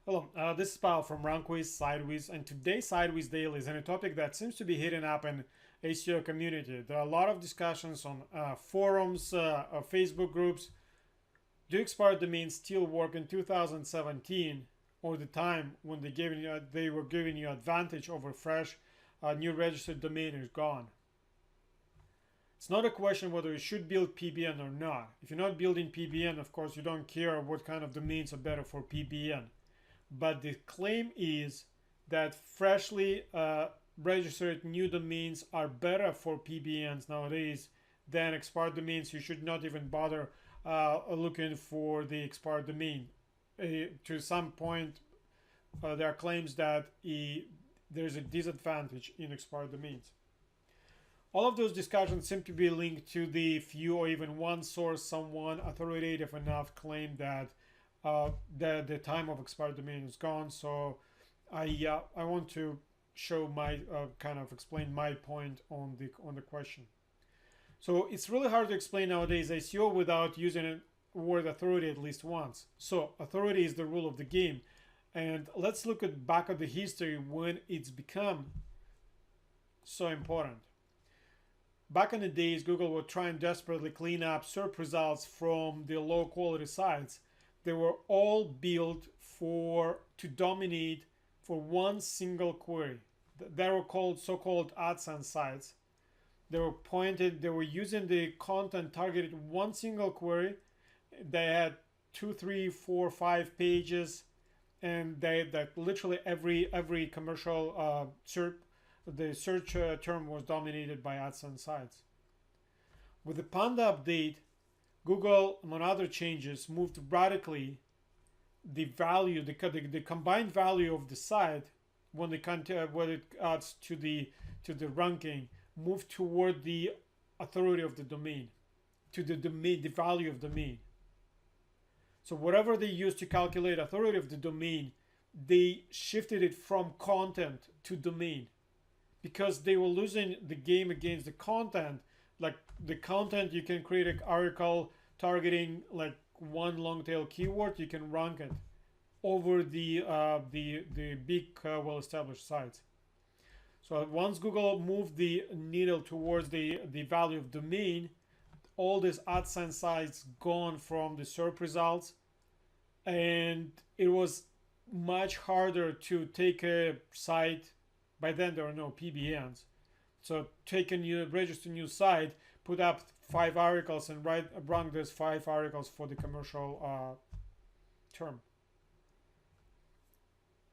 Hello, this is Paul from RankWyz, Sideways, and today's Sideways Daily is on a topic that seems to be heating up in SEO community. There are a lot of discussions on forums, Facebook groups. Do expired domains still work in 2017, or the time when they were giving you advantage over fresh new registered domain is gone? It's not a question whether you should build PBN or not. If you're not building PBN, of course, you don't care what kind of domains are better for PBN. But the claim is that freshly registered new domains are better for PBNs nowadays than expired domains. You should not even bother looking for the expired domain. To some point, there are claims that there's a disadvantage in expired domains. All of those discussions seem to be linked to the few or even one source, someone authoritative enough claimed that the time of expired domain is gone. So I want to show my kind of explain my point on the question. So it's really hard to explain nowadays SEO without using the word authority at least once. So authority is the rule of the game, and let's look back at the history when it's become so important. Back in the days, Google would try and desperately clean up SERP results from the low quality sites. They were all built to dominate for one single query. They were called so-called AdSense sites. They were using the content targeted one single query. They had 2, 3, 4, 5 pages, and that literally every commercial the search term was dominated by AdSense sites. With the Panda update, Google, among other changes, moved radically the value, the combined value of the site when it adds to the ranking, moved toward the authority of the domain, to the value of the domain. So whatever they used to calculate authority of the domain, they shifted it from content to domain, because they were losing the game against the content. Like the content, you can create an article targeting like one long tail keyword, you can rank it over the big well-established sites. So once Google moved the needle towards the value of domain, all these AdSense sites gone from the SERP results, and it was much harder to take a site. By then there are no PBNs, so take register a new site, put up 5 articles and rank those 5 articles for the commercial term.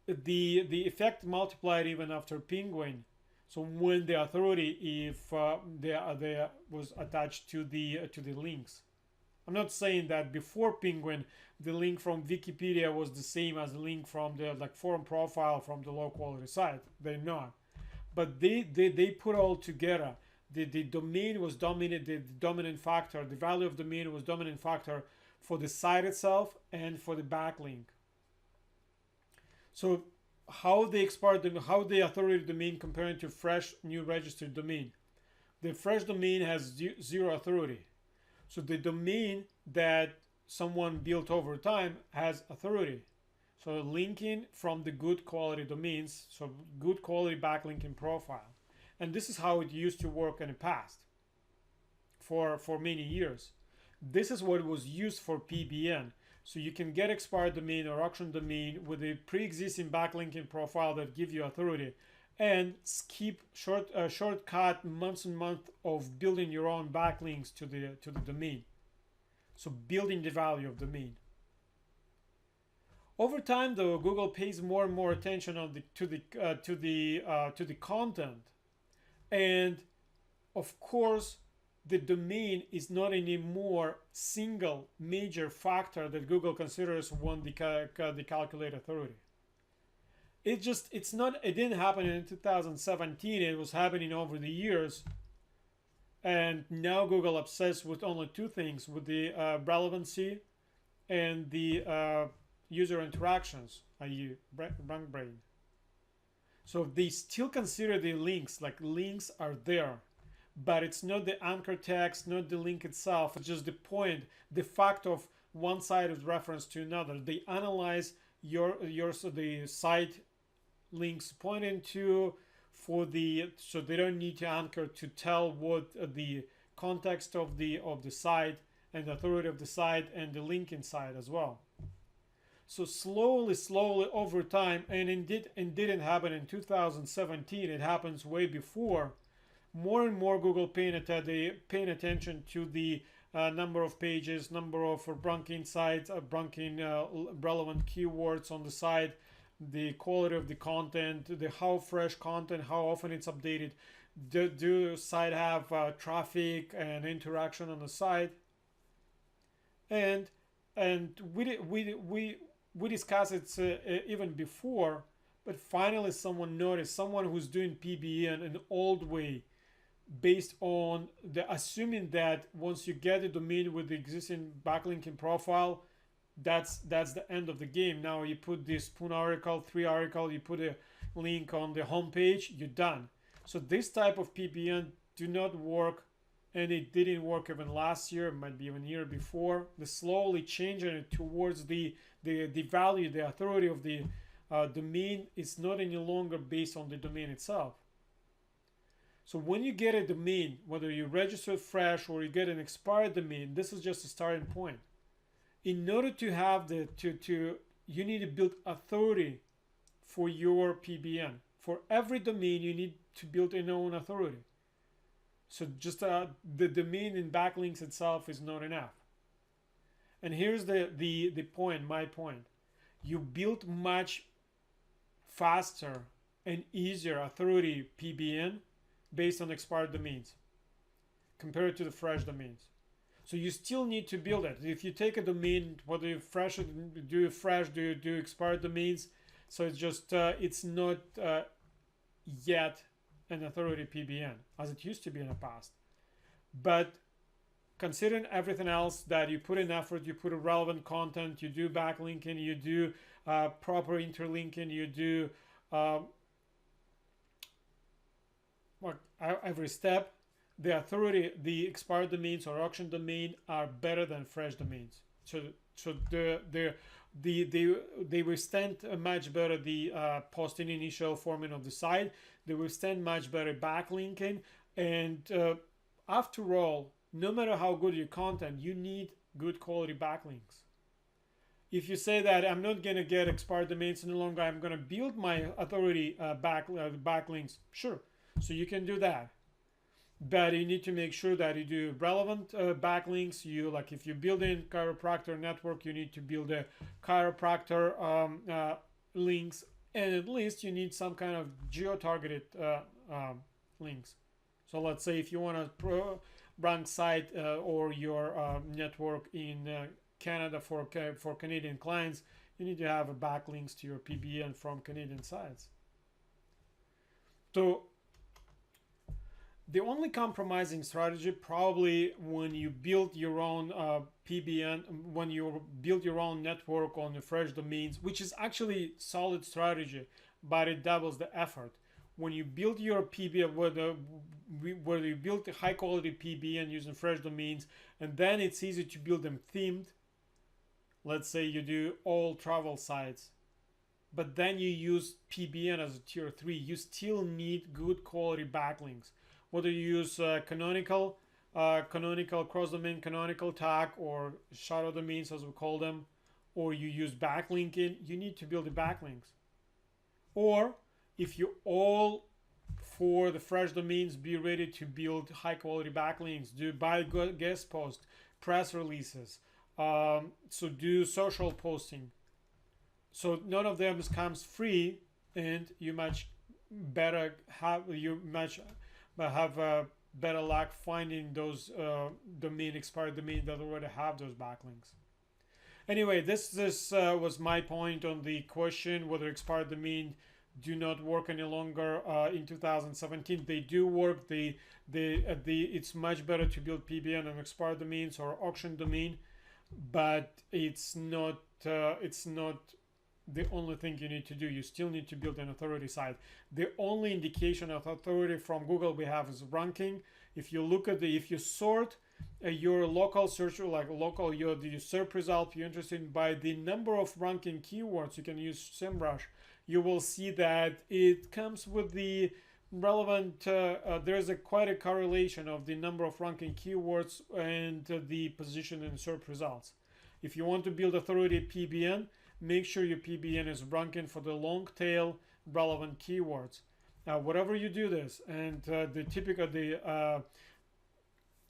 The effect multiplied even after Penguin. So when the authority, if there was attached to the links. I'm not saying that before Penguin the link from Wikipedia was the same as the link from the forum profile from the low quality site. They're not, but they put all together. The domain was the dominant factor. The value of domain was dominant factor for the site itself and for the backlink. So how the authority domain comparing to fresh new registered domain? The fresh domain has 0 authority. So the domain that someone built over time has authority. So linking from the good quality domains, so good quality backlinking profile. And this is how it used to work in the past for many years. This is what was used for PBN. So you can get expired domain or auction domain with a pre-existing backlinking profile that give you authority, and skip shortcut months and months of building your own backlinks to the domain. So building the value of domain. Over time, though, Google pays more and more attention to the content, and of course, the domain is not anymore single major factor that Google considers when they calculate authority. It didn't happen in 2017. It was happening over the years, and now Google obsessed with only 2 things: with the relevancy and the user interactions, i.e. rank brain. So they still consider the links, like links are there, but it's not the anchor text, not the link itself. It's just the point, the fact of one side is reference to another. They analyze so the site links pointing to, so they don't need to anchor to tell what the context of the site and the authority of the site and the link inside as well. So slowly over time, and it didn't happen in 2017, it happens way before. More and more Google paying attention to the number of pages, number of ranking sites, ranking relevant keywords on the site, the quality of the content, the how fresh content, how often it's updated. Do site have traffic and interaction on the site? And we discussed it even before, but finally someone noticed, someone who's doing PBN an old way, based on the assuming that once you get a domain with the existing backlinking profile, that's the end of the game. Now you put this spoon article, 3 article, you put a link on the homepage, you're done. So this type of PBN do not work, and it didn't work even last year, it might be even year before. The slowly changing it towards the value, the authority of the domain is not any longer based on the domain itself. So when you get a domain, whether you register fresh or you get an expired domain, this is just a starting point. In order to have you need to build authority for your PBN. For every domain, you need to build your own authority. So just the domain in backlinks itself is not enough. And here's the point, my point. You build much faster and easier authority PBN based on expired domains compared to the fresh domains. So you still need to build it. If you take a domain, whether you do expired domains, so it's just it's not yet an authority PBN as it used to be in the past. But considering everything else that you put in effort, you put in relevant content, you do backlinking, you do proper interlinking, you do every step, the authority, the expired domains or auction domain are better than fresh domains. So they withstand much better the posting initial forming of the site. They withstand much better backlinking, and after all, no matter how good your content, you need good quality backlinks. If you say that I'm not going to get expired domains any longer, I'm going to build my authority backlinks, sure. So you can do that, but you need to make sure that you do relevant backlinks. You, like if you build in chiropractor network, you need to build a chiropractor links, and at least you need some kind of geo-targeted links. So let's say if you want to rank site or your network in Canada for Canadian clients, you need to have a backlinks to your PBN from Canadian sites. So the only compromising strategy, probably when you build your own PBN, when you build your own network on the fresh domains, which is actually solid strategy, but it doubles the effort. When you build your PBN, whether you build a high quality PBN using fresh domains, and then it's easy to build them themed. Let's say you do all travel sites, but then you use PBN as a tier 3, you still need good quality backlinks. Whether you use canonical cross-domain canonical tag or shadow domains as we call them, or you use backlinking, you need to build the backlinks. Or if you all for the fresh domains, be ready to build high quality backlinks, do buy guest posts, press releases, so do social posting. So none of them comes free, and you much better have better luck finding those expired domain that already have those backlinks. Anyway, this was my point on the question whether expired domain do not work any longer in 2017. They do work. It's much better to build PBN on expired domains or auction domain, but it's not the only thing you need to do. You still need to build an authority site. The only indication of authority from Google we have is ranking. If you look at if you sort your local search, like local your SERP result you're interested in by the number of ranking keywords. You can use SEMrush. You will see that it comes with the relevant. There's quite a correlation of the number of ranking keywords and the position in SERP results. If you want to build authority PBN, make sure your PBN is ranking for the long tail relevant keywords. Whatever you do this, and the typical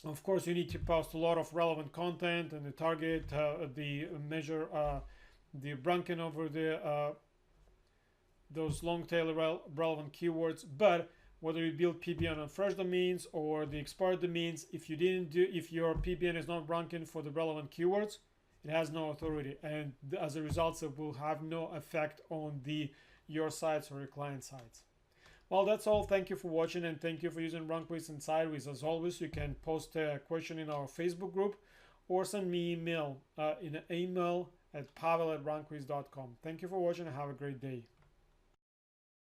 of course, you need to post a lot of relevant content and the target, the measure, the ranking over the those long tail relevant keywords. But whether you build PBN on fresh domains or the expired domains, if your PBN is not ranking for the relevant keywords, it has no authority, and as a result, it will have no effect on your sites or your client sites. Well, that's all. Thank you for watching, and thank you for using RankWyz and SideWyz. As always, you can post a question in our Facebook group or send me email in an email at pavel@rankwyz.com. Thank you for watching and have a great day.